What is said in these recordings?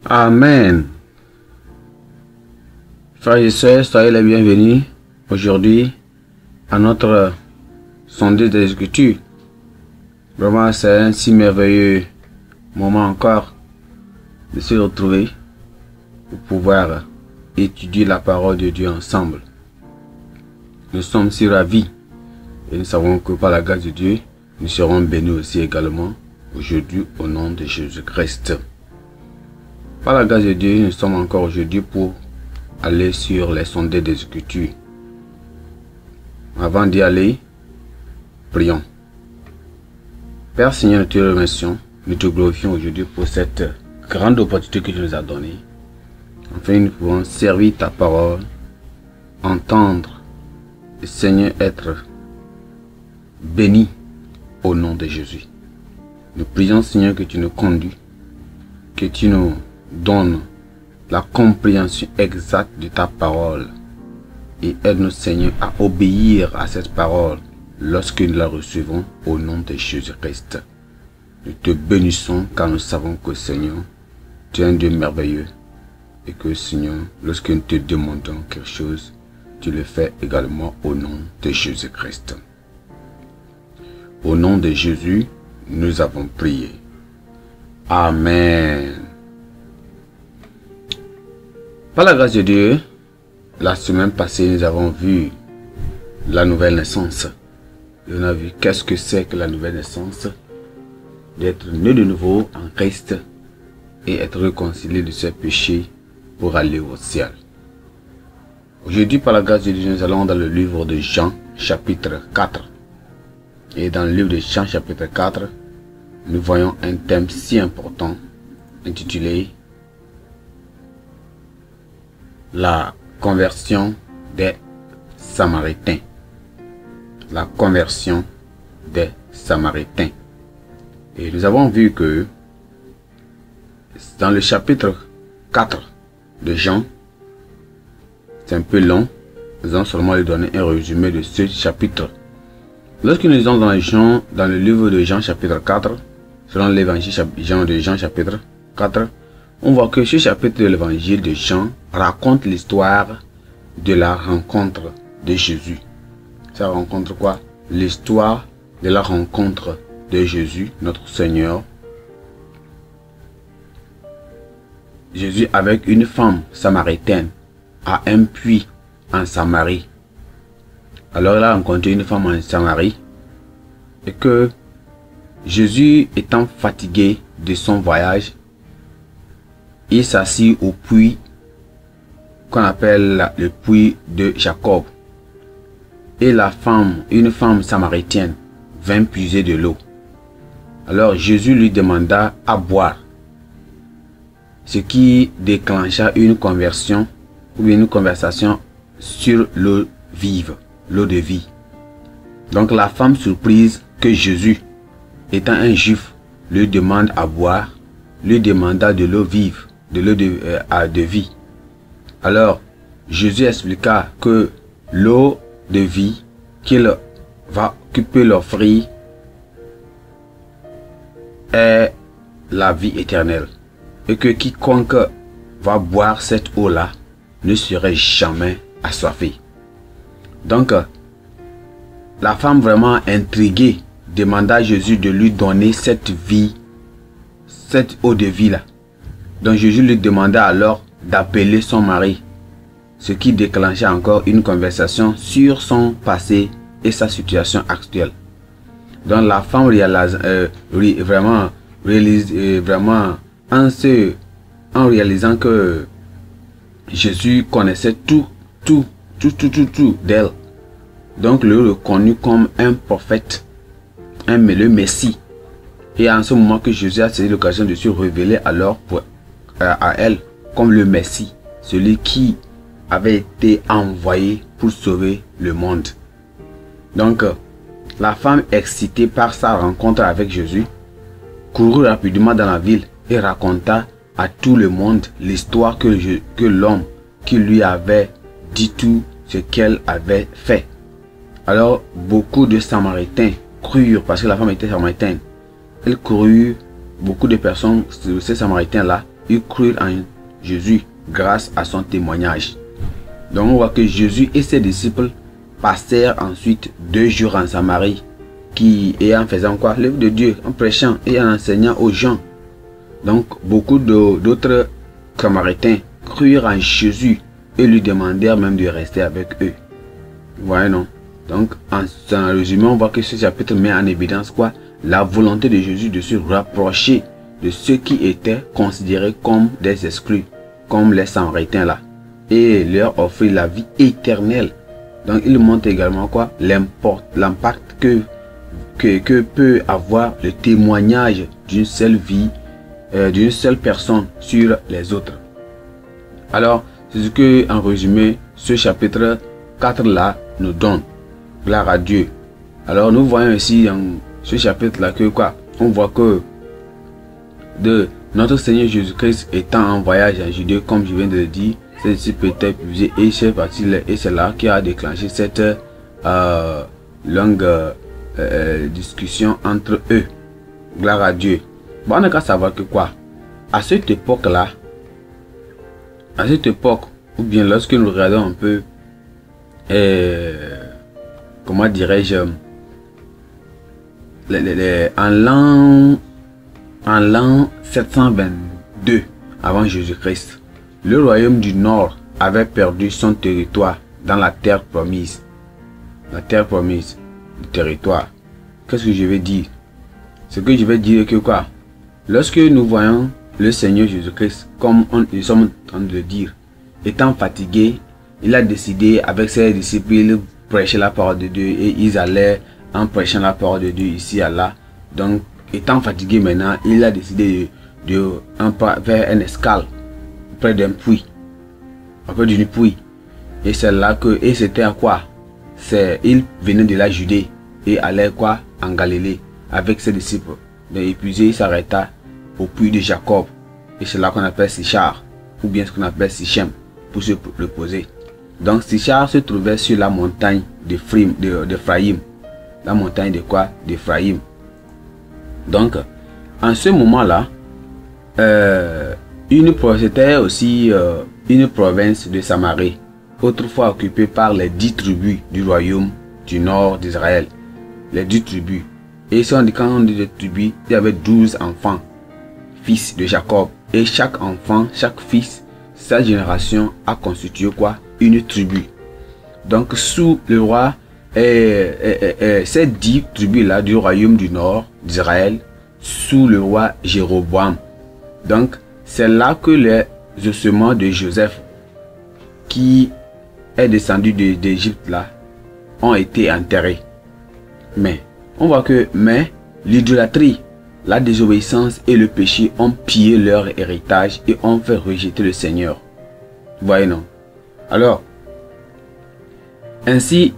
Amen. Frères et sœurs, soyez les bienvenus aujourd'hui à notre sondage des Écritures. Vraiment, c'est un si merveilleux moment encore de se retrouver pour pouvoir étudier la parole de Dieu ensemble. Nous sommes si ravis et nous savons que par la grâce de Dieu, nous serons bénis aussi également aujourd'hui au nom de Jésus-Christ. Par la grâce de Dieu, nous sommes encore aujourd'hui pour aller sur les sondages des Écritures. Avant d'y aller, prions. Père Seigneur, nous te remercions, nous te glorifions aujourd'hui pour cette grande opportunité que tu nous as donnée. Enfin, nous pouvons servir ta parole, entendre et Seigneur être béni au nom de Jésus. Nous prions Seigneur que tu nous conduis, que tu nous donnes la compréhension exacte de ta parole et aide-nous Seigneur à obéir à cette parole lorsque nous la recevons au nom de Jésus-Christ. Nous te bénissons car nous savons que Seigneur, tu es un Dieu merveilleux et que Seigneur, lorsque nous te demandons quelque chose, tu le fais également au nom de Jésus-Christ. Au nom de Jésus, nous avons prié. Amen. Par la grâce de Dieu, la semaine passée, nous avons vu la nouvelle naissance. Et on a vu qu'est-ce que c'est que la nouvelle naissance, d'être né de nouveau en Christ et être réconcilié de ses péchés pour aller au ciel. Aujourd'hui, par la grâce de Dieu, nous allons dans le livre de Jean, chapitre 4. Et dans le livre de Jean, chapitre 4, nous voyons un thème si important intitulé la conversion des Samaritains. La conversion des Samaritains. Et nous avons vu que dans le chapitre 4 de Jean, c'est un peu long, nous allons seulement lui donner un résumé de ce chapitre. Lorsque nous sommes dans le livre de Jean chapitre 4, selon l'évangile de Jean chapitre 4, on voit que ce chapitre de l'évangile de Jean raconte l'histoire de la rencontre de Jésus. Ça rencontre quoi? L'histoire de la rencontre de Jésus, notre Seigneur. Jésus avec une femme samaritaine à un puits en Samarie. Alors il a rencontré une femme en Samarie et que Jésus étant fatigué de son voyage, il s'assit au puits qu'on appelle le puits de Jacob. Et la femme, une femme samaritaine, vint puiser de l'eau. Alors Jésus lui demanda à boire, ce qui déclencha une conversion ou une conversation sur l'eau vive, l'eau de vie. Donc la femme surprise que Jésus, étant un juif, lui demande à boire, lui demanda de l'eau vive, de l'eau de vie. Alors Jésus expliqua que l'eau de vie qu'il peut l'offrir est la vie éternelle et que quiconque va boire cette eau-là ne serait jamais assoiffé. Donc la femme vraiment intriguée demanda à Jésus de lui donner cette vie, cette eau de vie là. Donc Jésus lui demanda alors d'appeler son mari, ce qui déclencha encore une conversation sur son passé et sa situation actuelle. Donc la femme en réalisant que Jésus connaissait tout d'elle. Donc le reconnut comme un prophète, le Messie. Et en ce moment que Jésus a saisi l'occasion de se révéler alors à elle comme le Messie, celui qui avait été envoyé pour sauver le monde. Donc la femme, excitée par sa rencontre avec Jésus, courut rapidement dans la ville et raconta à tout le monde l'histoire que l'homme qui lui avait dit tout ce qu'elle avait fait. Alors beaucoup de Samaritains crurent, parce que la femme était samaritaine. Elle crurent, beaucoup de personnes, ces Samaritains là, ils crurent en Jésus grâce à son témoignage. Donc on voit que Jésus et ses disciples passèrent ensuite 2 jours en Samarie, et en faisant quoi? L'œuvre de Dieu, en prêchant et en enseignant aux gens. Donc beaucoup d'autres Samaritains crurent en Jésus et lui demandèrent même de rester avec eux. Vous voyez, non? Donc en résumé, on voit que ce chapitre met en évidence quoi? La volonté de Jésus de se rapprocher de ceux qui étaient considérés comme des exclus, comme les Samaritains là, et leur offrir la vie éternelle. Donc il montre également quoi? L'impact que peut avoir le témoignage d'une seule vie, d'une seule personne sur les autres. Alors, c'est ce que, en résumé, ce chapitre 4 là nous donne. Gloire à Dieu. Alors, nous voyons ici dans ce chapitre là que quoi? On voit que de notre Seigneur Jésus-Christ étant en voyage en Judée, comme je viens de le dire, ses disciples étaient épuisés et c'est là qui a déclenché cette longue discussion entre eux. Gloire à Dieu. Bon, on n'a qu'à savoir que quoi? À cette époque-là, ou bien lorsque nous regardons un peu, comment dirais-je, en l'an 722 avant Jésus-Christ, le royaume du Nord avait perdu son territoire dans la terre promise. La terre promise, le territoire. Qu'est-ce que je vais dire? Ce que je vais dire est que quoi? Lorsque nous voyons le Seigneur Jésus-Christ, comme nous sommes en train de le dire, étant fatigué, il a décidé avec ses disciples, il prêchait la parole de Dieu et ils allaient en prêchant la parole de Dieu ici à là. Donc, étant fatigué maintenant, il a décidé de faire une escale près d'un puits, près d'une puits. Et c'est là que, et c'était à quoi? Il venait de la Judée et allait quoi? En Galilée avec ses disciples. Donc, épuisé, il s'arrêta au puits de Jacob. Et c'est là qu'on appelle Sichar, ou bien ce qu'on appelle Sichem, pour se reposer. Donc Sichar se trouvait sur la montagne d'Ephraïm. La montagne de quoi? D'Ephraïm. Donc, en ce moment-là, c'était aussi une province de Samarie, autrefois occupée par les 10 tribus du royaume du nord d'Israël. Les 10 tribus. Et quand on dit des tribus, il y avait 12 enfants, fils de Jacob. Et chaque enfant, chaque fils, sa génération a constitué quoi? Une tribu. Donc sous le roi, ces 10 tribus-là du royaume du nord d'Israël, sous le roi Jéroboam. Donc c'est là que les ossements de Joseph, qui est descendu d'Égypte là, ont été enterrés. Mais on voit que l'idolâtrie, la désobéissance et le péché ont pillé leur héritage et ont fait rejeter le Seigneur. Vous voyez, non? Alors, ainsi,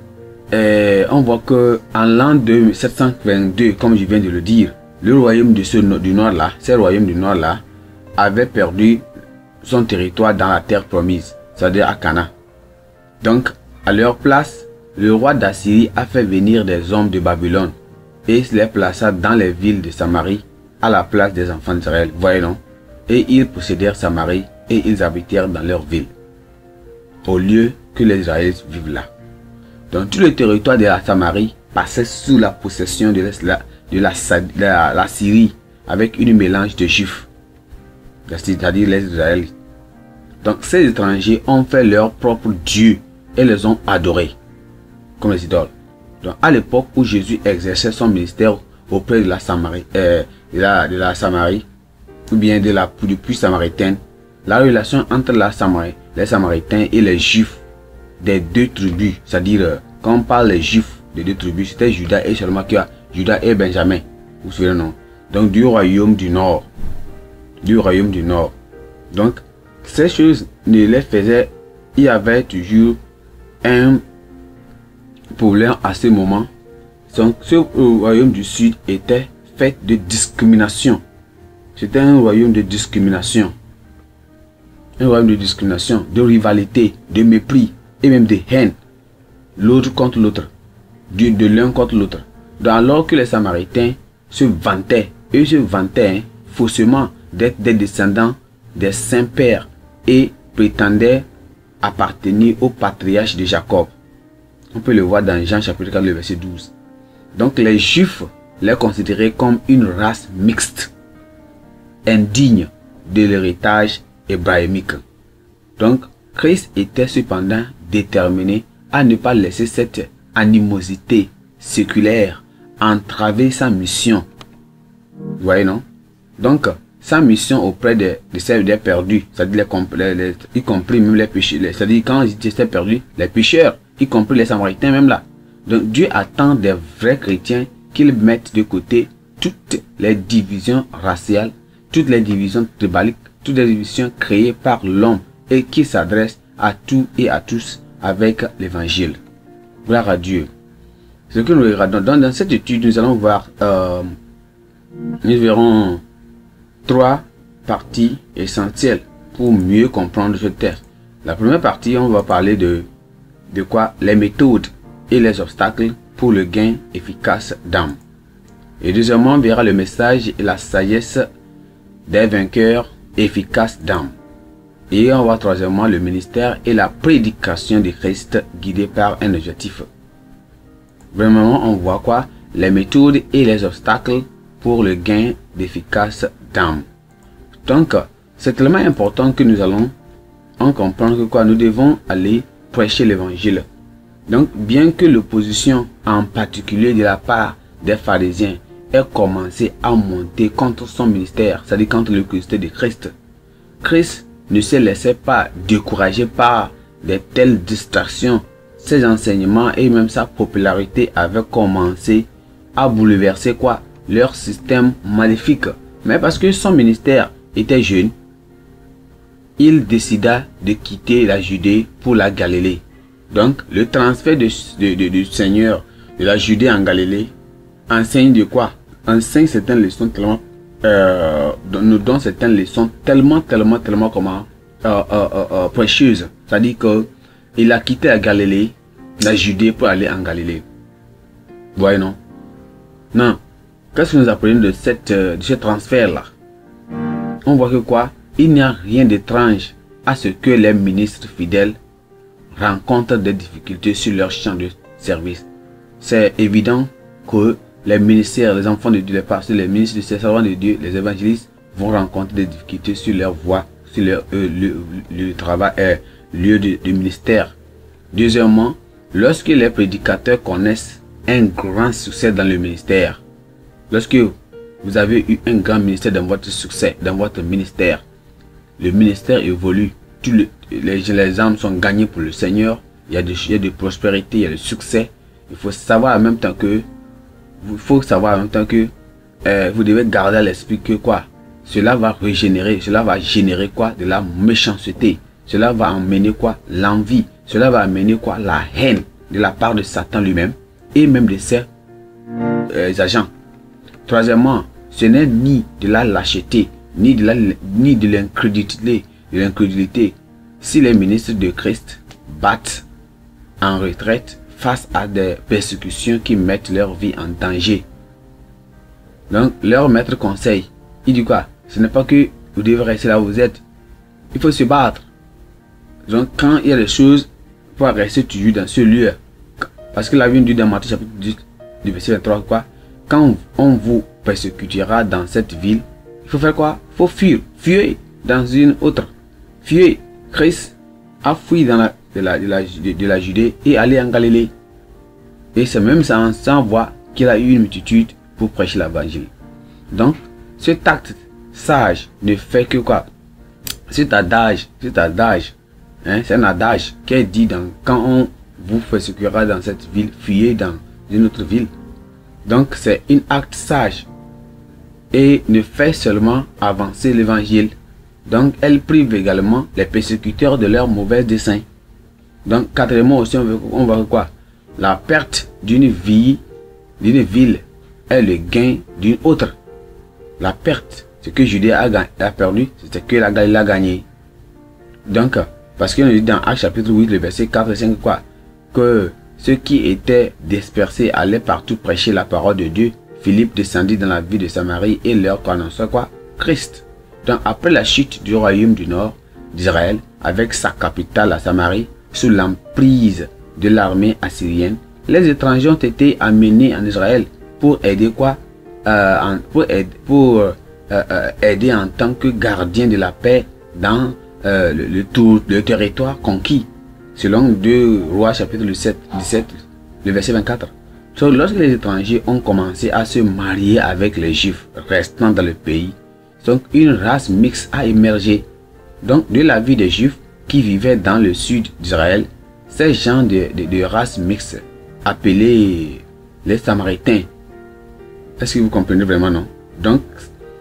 on voit que en l'an 722, comme je viens de le dire, le royaume du nord là, ces royaumes du nord là, avait perdu son territoire dans la terre promise, c'est-à-dire à Cana. Donc, à leur place, le roi d'Assyrie a fait venir des hommes de Babylone et les plaça dans les villes de Samarie à la place des enfants d'Israël. Voyez, non? Et ils possédèrent Samarie et ils habitèrent dans leur ville, au lieu que les Israélites vivent là. Donc tout le territoire de la Samarie passait sous la possession de la Syrie, avec une mélange de juifs, c'est-à-dire les Israélites. Donc ces étrangers ont fait leur propre Dieu et les ont adorés comme les idoles. Donc à l'époque où Jésus exerçait son ministère auprès de la Samarie, de la Samarie, ou bien du puits samaritain, la relation entre les Samaritains et les Juifs des 2 tribus, c'est-à-dire quand on parle des Juifs des 2 tribus, c'était Judas et seulement Judas et Benjamin, vous savez, non? Donc du royaume du nord, Donc ces choses ne les faisaient, il y avait toujours un problème à ce moment. Donc ce royaume du sud était fait de discrimination. C'était un royaume de discrimination. Un royaume de discrimination, de rivalité, de mépris et même de haine. L'autre contre l'autre. De l'un contre l'autre. Alors que les Samaritains se vantaient, faussement d'être des descendants des saints pères et prétendaient appartenir au patriarche de Jacob. On peut le voir dans Jean chapitre 4, le verset 12. Donc les Juifs les considéraient comme une race mixte, indigne de l'héritage hébraïque. Donc Christ était cependant déterminé à ne pas laisser cette animosité séculaire entraver sa mission. Vous voyez, non? Donc sa mission auprès de celles des perdus, c'est-à-dire y compris même les pécheurs, c'est-à-dire quand ils étaient perdus, les pécheurs, y compris les Samaritains même là. Donc Dieu attend des vrais chrétiens qu'ils mettent de côté toutes les divisions raciales, toutes les divisions tribaliques, toutes les divisions créées par l'homme et qui s'adressent à tout et à tous avec l'évangile. Gloire à Dieu. Ce que nous regardons dans cette étude, nous allons voir, nous verrons 3 parties essentielles pour mieux comprendre ce texte. La première partie, on va parler de quoi? Les méthodes et les obstacles pour le gain efficace d'âme. Et deuxièmement, on verra le message et la sagesse des vainqueurs efficaces d'âme. Et on va troisièmement le ministère et la prédication de Christ guidé par un objectif. Vraiment, on voit quoi? Les méthodes et les obstacles pour le gain d'efficace d'âme. Donc, c'est tellement important que nous allons en comprendre que quoi? Nous devons aller prêcher l'évangile. Donc, bien que l'opposition, en particulier de la part des pharisiens, ait commencé à monter contre son ministère, c'est-à-dire contre le ministère de Christ, Christ ne se laissait pas décourager par de telles distractions. Ses enseignements et même sa popularité avaient commencé à bouleverser quoi? Leur système maléfique. Mais parce que son ministère était jeune, il décida de quitter la Judée pour la Galilée. Donc, le transfert du Seigneur de la Judée en Galilée enseigne de quoi? Enseigne certaines leçons tellement, nous donne certaines leçons tellement comment, précieuses. C'est-à-dire que il a quitté la Galilée, la Judée pour aller en Galilée. Vous voyez, non? Non. Qu'est-ce que nous apprenons de ce transfert-là? On voit que quoi? Il n'y a rien d'étrange à ce que les ministres fidèles rencontrent des difficultés sur leur champ de service. C'est évident que les ministères, les enfants de Dieu, les pasteurs, les ministres, les servants de Dieu, les évangélistes vont rencontrer des difficultés sur leur voie, sur leur le travail, lieu de ministère. Deuxièmement, lorsque les prédicateurs connaissent un grand succès dans le ministère, lorsque vous avez eu un grand ministère dans votre succès, dans votre ministère, le ministère évolue, les âmes sont gagnées pour le Seigneur, il y a de prospérité, il y a de succès. Il faut savoir en même temps que vous devez garder à l'esprit que quoi, cela va régénérer, cela va générer quoi? De la méchanceté, cela va amener quoi? L'envie, cela va amener quoi? La haine de la part de Satan lui-même et même de ses agents. Troisièmement, ce n'est ni de la lâcheté, ni de l'incrédulité si les ministres de Christ battent en retraite face à des persécutions qui mettent leur vie en danger. Donc, leur maître conseil, il dit quoi? Ce n'est pas que vous devez rester là où vous êtes. Il faut se battre. Donc, quand il y a des choses, il faut rester toujours dans ce lieu. Parce que la Bible dit dans Matthieu chapitre 10, du verset 23, quoi? Quand on vous persécutera dans cette ville, il faut faire quoi? Il faut fuir. Fuyez dans une autre. Fuyez. Christ a fui dans de la Judée et aller en Galilée. Et c'est même sans voir qu'il a eu une multitude pour prêcher l'évangile. Donc, cet acte sage ne fait que quoi? Cet adage, hein, c'est un adage qui est dit quand on vous persécutera dans cette ville, fuyez dans une autre ville. Donc, c'est un acte sage et ne fait seulement avancer l'évangile. Donc, elle prive également les persécuteurs de leurs mauvais desseins. Donc, quatrièmement aussi, on voit quoi? La perte d'une ville est le gain d'une autre. La perte, ce que Judée a perdu, c'est que la Galilée a gagné. Donc, parce qu'on dit dans Actes chapitre 8, le verset 4 et 5, quoi? Que ceux qui étaient dispersés allaient partout prêcher la parole de Dieu. Philippe descendit dans la ville de Samarie et leur annonça quoi? Christ. Donc après la chute du royaume du nord d'Israël, avec sa capitale à Samarie, sous l'emprise de l'armée assyrienne, les étrangers ont été amenés en Israël pour aider quoi? Aider en tant que gardien de la paix dans le territoire conquis, selon 2 Rois chapitre 17, le verset 24. Donc, lorsque les étrangers ont commencé à se marier avec les juifs restant dans le pays, donc une race mixte a émergé. Donc de la vie des juifs qui vivaient dans le sud d'Israël, ces gens de race mixte appelés les Samaritains. Est-ce que vous comprenez vraiment, non? Donc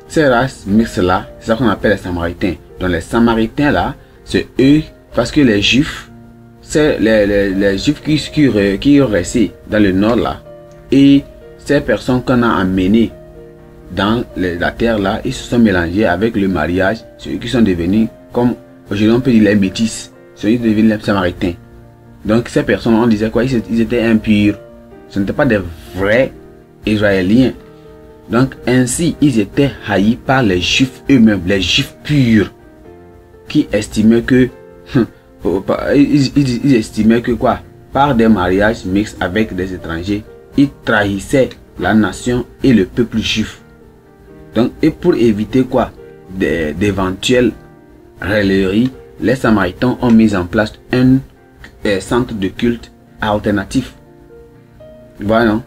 ces races mixtes là, c'est ça qu'on appelle les Samaritains. Donc les Samaritains là, c'est eux, parce que les juifs, c'est les juifs qui ont resté dans le nord là, et ces personnes qu'on a amenées dans la terre là, ils se sont mélangés avec le mariage, ceux qui sont devenus, comme aujourd'hui on peut dire les métis, ceux qui sont devenus les Samaritains. Donc ces personnes, on disait quoi? Ils étaient impurs, ce n'étaient pas des vrais Israéliens. Donc ainsi ils étaient haïs par les juifs eux-mêmes, les juifs purs, qui estimaient que ils estimaient que quoi, par des mariages mixtes avec des étrangers, ils trahissaient la nation et le peuple juif. Donc, et pour éviter quoi, d'éventuelles railleries, les Samaritains ont mis en place un centre de culte alternatif. Voilà.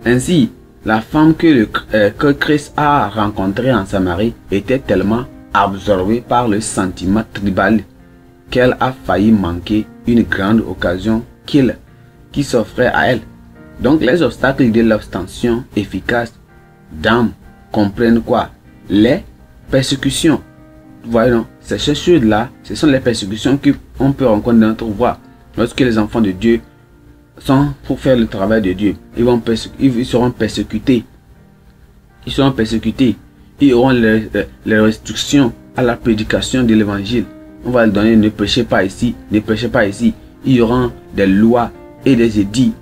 Ainsi, la femme que Christ a rencontrée en Samarie était tellement absorbée par le sentiment tribal qu'elle a failli manquer une grande occasion qui s'offrait à elle. Donc les obstacles de l'abstention efficace d'âme comprennent quoi? Les persécutions. Voyons, ces choses-là, ce sont les persécutions qu'on peut rencontrer dans notre voie. Lorsque les enfants de Dieu sont pour faire le travail de Dieu, ils seront persécutés. Ils seront persécutés. Ils auront les restrictions à la prédication de l'évangile. On va le donner, ne prêchez pas ici, ne prêchez pas ici. Il y aura des lois et des édits.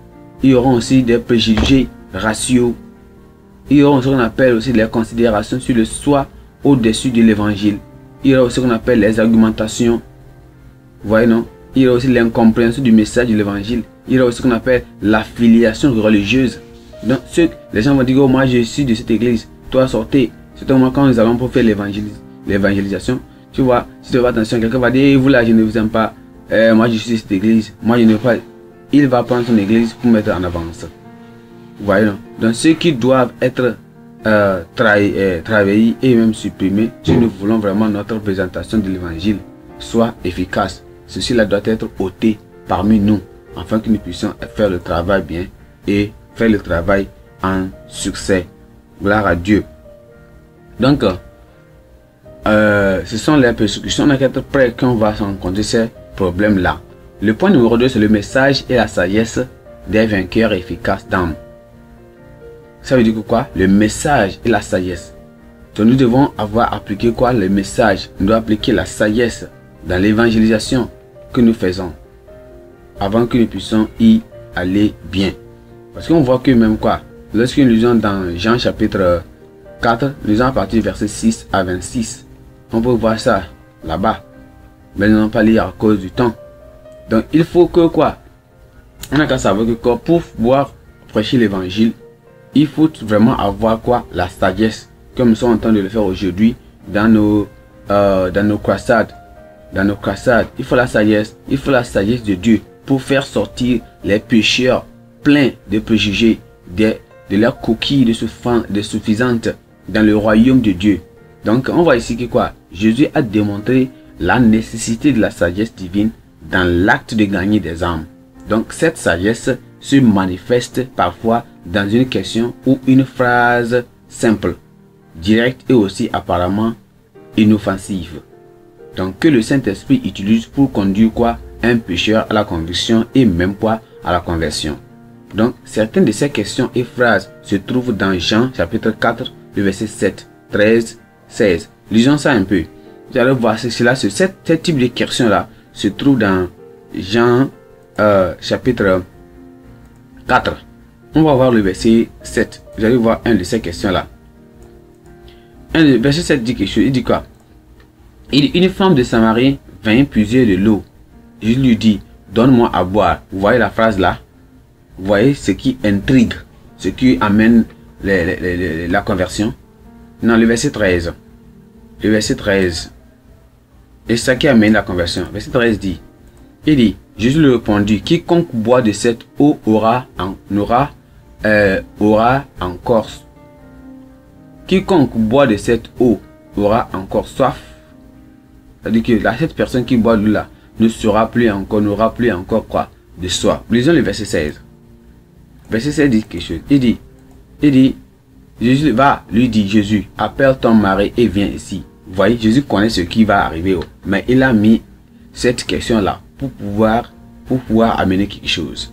Il y aura aussi des préjugés raciaux. Il y aura ce qu'on appelle aussi les considérations sur le soi au-dessus de l'évangile. Il y aura aussi ce qu'on appelle les argumentations. Vous voyez, non? Il y aura aussi l'incompréhension du message de l'évangile. Il y aura aussi ce qu'on appelle l'affiliation religieuse. Donc, les gens vont dire, oh, moi je suis de cette église, toi sortez. C'est au moment quand nous allons pour faire l'évangélisation. Tu vois, si tu fais attention, quelqu'un va dire, hey, vous là, je ne vous aime pas. Moi je suis de cette église, moi je ne veux pas. Il va prendre son église pour mettre en avance. Vous voyez, non? Donc ceux qui doivent être travaillés et même supprimés, si nous voulons vraiment notre présentation de l'évangile soit efficace, ceci-là doit être ôté parmi nous, afin que nous puissions faire le travail bien et faire le travail en succès. Gloire à Dieu. Donc, ce sont les persécutions. On a qu'à être prêt qu'on va rencontrer ces problèmes-là. Le point numéro 2, c'est le message et la sagesse des vainqueurs efficaces d'âme. Ça veut dire que quoi? Le message et la sagesse. Donc nous devons avoir appliqué quoi? Le message. Nous devons appliquer la sagesse dans l'évangélisation que nous faisons, avant que nous puissions y aller bien. Parce qu'on voit que même quoi, lorsque nous lisons dans Jean chapitre 4, nous lisons à partir du verset 6 à 26. On peut voir ça là-bas. Mais nous n'allons pas lire à cause du temps. Donc il faut que quoi? On a qu'à savoir que quoi, pour pouvoir prêcher l'évangile, il faut vraiment avoir quoi? La sagesse, comme nous sommes en train de le faire aujourd'hui dans nos croisades. Dans nos croisades, il faut la sagesse de Dieu pour faire sortir les pécheurs pleins de préjugés, de leurs coquilles de suffisantes dans le royaume de Dieu. Donc on voit ici que quoi? Jésus a démontré la nécessité de la sagesse divine dans l'acte de gagner des âmes. Donc cette sagesse se manifeste parfois dans une question ou une phrase simple, directe et aussi apparemment inoffensive. Donc que le Saint-Esprit utilise pour conduire quoi? Un pécheur à la conviction et même quoi? À la conversion. Donc certaines de ces questions et phrases se trouvent dans Jean chapitre 4, le verset 7, 13, 16. Lisons ça un peu. Vous allez voir ce type de questions là se trouve dans Jean chapitre 4. On va voir le verset 7. Vous allez voir une de ces questions là. Le verset 7 dit quelque chose. Il dit quoi? Il dit, une femme de Samarie vint puiser de l'eau. Jésus lui dit, donne-moi à boire. Vous voyez la phrase là? Vous voyez ce qui intrigue, ce qui amène la conversion? Non, le verset 13. Le verset 13. Et ça qui amène la conversion. Verset 13 dit, il dit, Jésus lui répondit, quiconque boit de cette eau aura encore. Quiconque boit de cette eau aura encore soif. C'est-à-dire que cette personne qui boit de l'eau là n'aura plus encore quoi? De soif. Lisons le verset 16. Verset 16 dit quelque chose. Il dit, Jésus va, lui dit Jésus, appelle ton mari et viens ici. Vous voyez, Jésus connaît ce qui va arriver. Mais il a mis cette question là pour pouvoir amener quelque chose.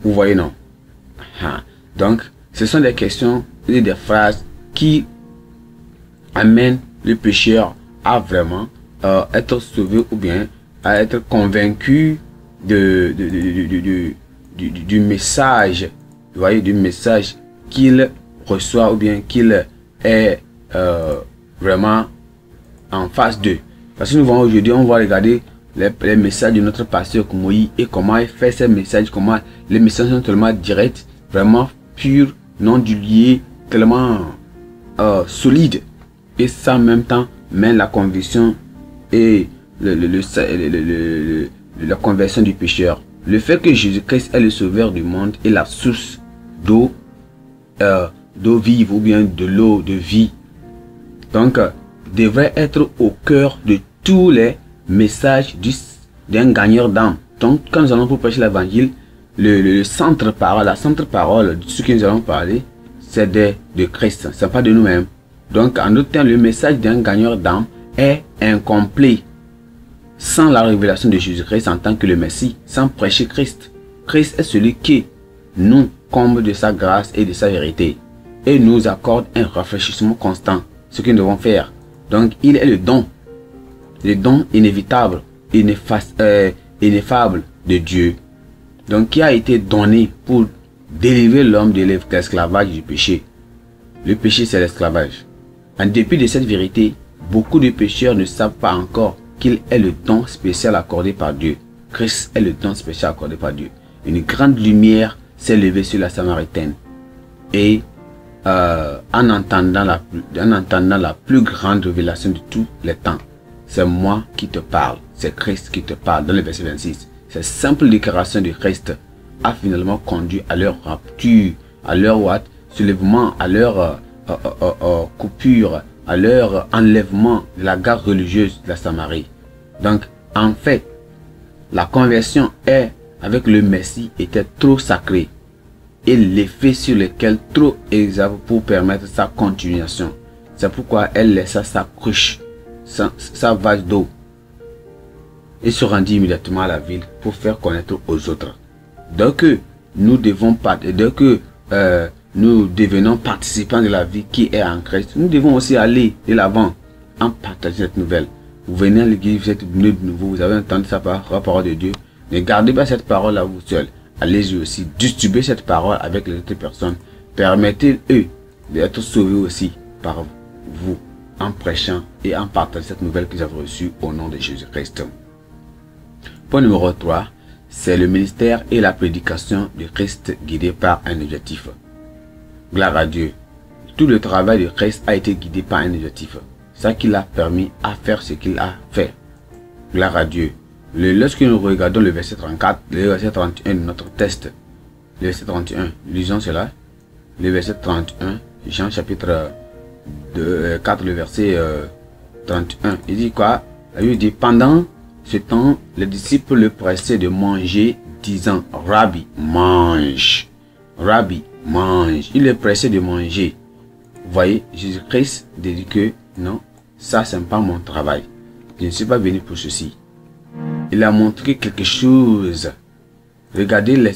Vous voyez, non? Donc, ce sont des questions et des phrases qui amènent le pécheur à vraiment être sauvé ou bien à être convaincu du message, vous voyez, du message qu'il reçoit ou bien qu'il est vraiment en face d'eux. Parce que nous voyons aujourd'hui, on va regarder les messages de notre pasteur Koumoui et comment il fait ces messages, comment les messages sont tellement directs, vraiment purs, non dilués, tellement solides. Et ça en même temps mène la conviction et la conversion du pécheur. Le fait que Jésus-Christ est le sauveur du monde et la source d'eau vive ou bien de l'eau de vie, donc devrait être au cœur de tous les messages d'un gagneur d'âme. Donc quand nous allons pour prêcher l'évangile, le centre-parole, la centre-parole de ce que nous allons parler, c'est de Christ, c'est pas de nous-mêmes. Donc en d'autres termes, le message d'un gagneur d'âme est incomplet sans la révélation de Jésus-Christ en tant que le Messie, sans prêcher Christ. Christ est celui qui nous comble de sa grâce et de sa vérité et nous accorde un rafraîchissement constant, ce que nous devons faire. Donc il est le don inévitable, ineffable de Dieu, donc qui a été donné pour délivrer l'homme de l'esclavage du péché. Le péché, c'est l'esclavage. En dépit de cette vérité, beaucoup de pécheurs ne savent pas encore qu'il est le don spécial accordé par Dieu. Christ est le don spécial accordé par Dieu. Une grande lumière s'est levée sur la Samaritaine. Et en entendant la plus grande révélation de tous les temps, c'est moi qui te parle, c'est Christ qui te parle. Dans le verset 26, cette simple déclaration de Christ a finalement conduit à leur rapture, à leur soulèvement, à leur coupure, à leur enlèvement de la garde religieuse de la Samarie. Donc, en fait, la conversion avec le Messie était trop sacrée et l'effet sur lequel trop exact pour permettre sa continuation. C'est pourquoi elle laissa sa cruche, sa vase d'eau et se rendit immédiatement à la ville pour faire connaître aux autres. Donc, nous devenons participants de la vie qui est en Christ, nous devons aussi aller de l'avant en partageant cette nouvelle. Vous venez à l'église, vous êtes venu de nouveau, vous avez entendu la parole de Dieu. Ne gardez pas cette parole à vous seul. Allez-y aussi, distribuez cette parole avec les autres personnes. Permettez-eux d'être sauvés aussi par vous en prêchant et en partageant cette nouvelle que vous avez reçue au nom de Jésus-Christ. Point numéro 3, c'est le ministère et la prédication de Christ guidé par un objectif. Gloire à Dieu. Tout le travail de Christ a été guidé par un objectif. Ça qui l'a permis à faire ce qu'il a fait. Gloire à Dieu. Lorsque nous regardons le verset 34, le verset 31 de notre test, le verset 31, lisons cela. Le verset 31, Jean chapitre 4, le verset 31. Il dit quoi? Il dit, pendant ce temps, les disciples le pressaient de manger, disant, Rabbi, mange. Rabbi, mange. Il le pressait de manger. Vous voyez, Jésus-Christ dit que non, ça c'est pas mon travail. Je ne suis pas venu pour ceci. Il a montré quelque chose. Regardez,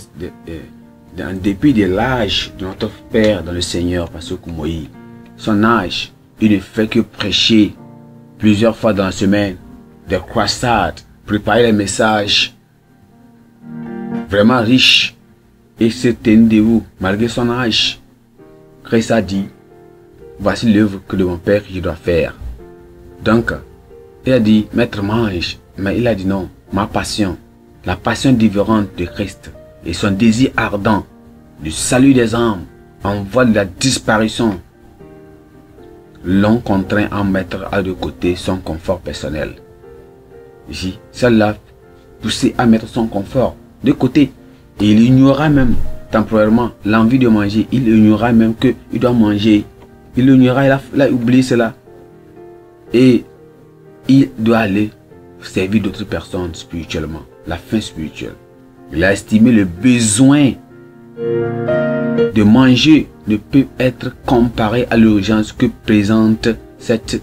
en dépit de l'âge de notre Père dans le Seigneur, Pasteur Koumoui, son âge, il ne fait que prêcher plusieurs fois dans la semaine, des croisades, préparer les messages vraiment riches et se tenir debout malgré son âge. Christ a dit, voici l'œuvre que de mon Père que je dois faire. Donc, il a dit, maître, mange. Mais il a dit non, ma passion, la passion différente de Christ et son désir ardent du salut des âmes en voie de la disparition l'ont contraint à mettre à de côté son confort personnel. Ici, ça l'a poussé à mettre son confort de côté. Et il ignora même temporairement l'envie de manger. Il ignora même qu'il doit manger. Il ignora, il a oublié cela. Et il doit aller servir d'autres personnes spirituellement. La faim spirituelle. Il a estimé le besoin de manger ne peut être comparé à l'urgence que présente cette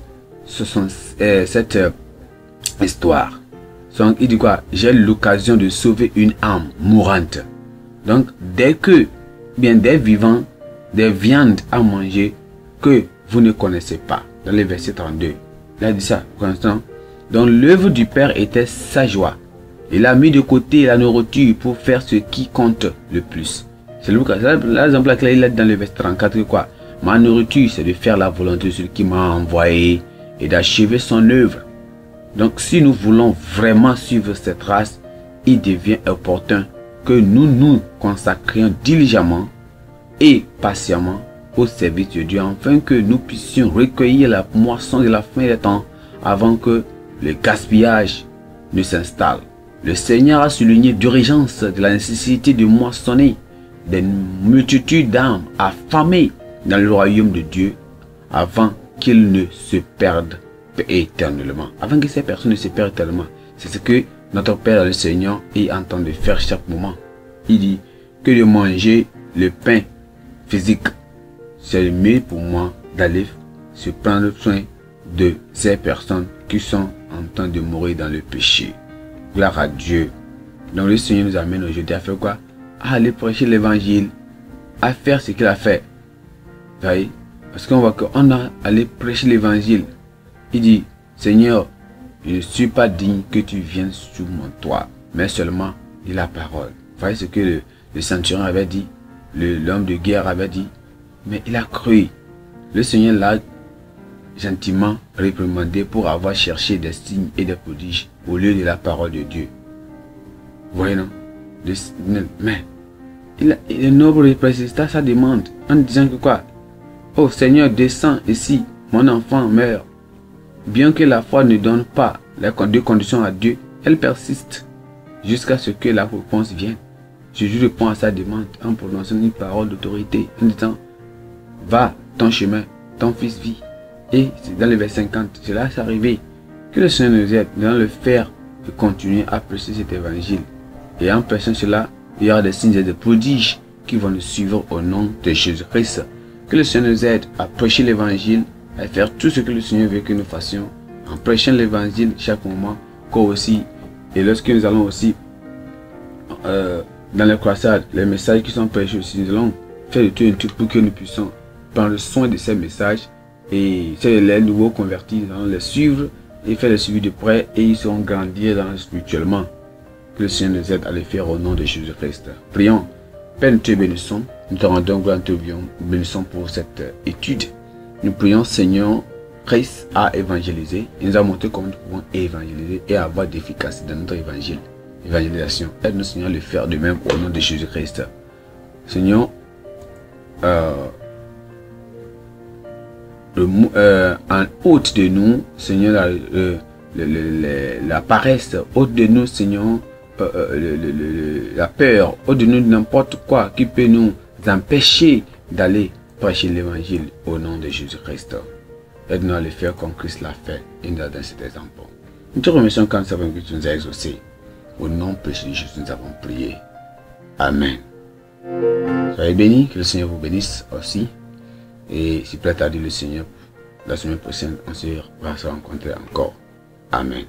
histoire. Donc, il dit quoi? J'ai l'occasion de sauver une âme mourante. Donc, dès que, bien des vivants, des viandes à manger que vous ne connaissez pas. Dans le verset 32. Il a dit ça, pour l'instant. Donc, l'œuvre du Père était sa joie. Il a mis de côté la nourriture pour faire ce qui compte le plus. C'est l'exemple là il a dit dans le verset 34 quoi? Ma nourriture, c'est de faire la volonté de celui qui m'a envoyé et d'achever son œuvre. Donc, si nous voulons vraiment suivre cette race, il devient opportun que nous nous consacrions diligemment et patiemment au service de Dieu, afin que nous puissions recueillir la moisson de la fin des temps avant que le gaspillage ne s'installe. Le Seigneur a souligné d'urgence de la nécessité de moissonner des multitudes d'âmes affamées dans le royaume de Dieu avant qu'ils ne se perdent éternellement. Avant que ces personnes ne se perdent éternellement. C'est ce que notre Père le Seigneur est en train de faire chaque moment. Il dit que de manger le pain physique, c'est mieux pour moi d'aller se prendre soin de ces personnes qui sont en train de mourir dans le péché. Gloire à Dieu. Donc le Seigneur nous amène aujourd'hui à faire quoi? À aller prêcher l'évangile, à faire ce qu'il a fait. Vous voyez? Parce qu'on voit qu'on a allé prêcher l'évangile. Il dit, Seigneur, je ne suis pas digne que tu viennes sous mon toit, mais seulement dis la parole. Vous voyez ce que le centurion avait dit, l'homme de guerre avait dit, mais il a cru. Le Seigneur l'a gentiment réprimandé pour avoir cherché des signes et des prodiges au lieu de la parole de Dieu. Vous voyez, non? Mais le noble persista sa demande en disant que quoi? Oh Seigneur, descends ici, mon enfant meurt. Bien que la foi ne donne pas les deux conditions à Dieu, elle persiste jusqu'à ce que la réponse vienne. Jésus répond à sa demande en prononçant une parole d'autorité, en disant, va ton chemin, ton fils vit. Et c'est dans le verset 50, cela s'est arrivé. Que le Seigneur nous aide dans le faire et continuer à prêcher cet évangile. Et en prêchant cela, il y aura des signes et des prodiges qui vont nous suivre au nom de Jésus-Christ. Que le Seigneur nous aide à prêcher l'évangile, à faire tout ce que le Seigneur veut que nous fassions, en prêchant l'évangile chaque moment, comme aussi, et lorsque nous allons aussi dans les croisades, les messages qui sont prêchés aussi, nous allons faire de tout un truc pour que nous puissions prendre soin de ces messages, et les nouveaux convertis, nous allons les suivre et faire le suivi de près, et ils seront grandir spirituellement. Que le Seigneur nous aide à le faire au nom de Jésus-Christ. Prions. Père, nous te bénissons, nous te rendons gloire, nous te bénissons pour cette étude. Nous prions, Seigneur, Christ a évangélisé. Il nous a montré comment nous pouvons évangéliser et avoir d'efficacité dans notre évangélisation. Aide-nous, Seigneur, à le faire de même au nom de Jésus-Christ. Seigneur, en haute de nous, Seigneur, la paresse, haute de nous, Seigneur, la peur, haute de nous n'importe quoi qui peut nous empêcher d'aller prêcher l'évangile au nom de Jésus-Christ. Aide-nous à le faire comme Christ l'a fait et nous a donné cet exemple. Nous te remercions quand nous savons que tu nous as exaucés. Au nom précieux de Jésus, nous avons prié. Amen. Soyez bénis, que le Seigneur vous bénisse aussi. Et si prêt à dire le Seigneur, la semaine prochaine, on va se rencontrer encore. Amen.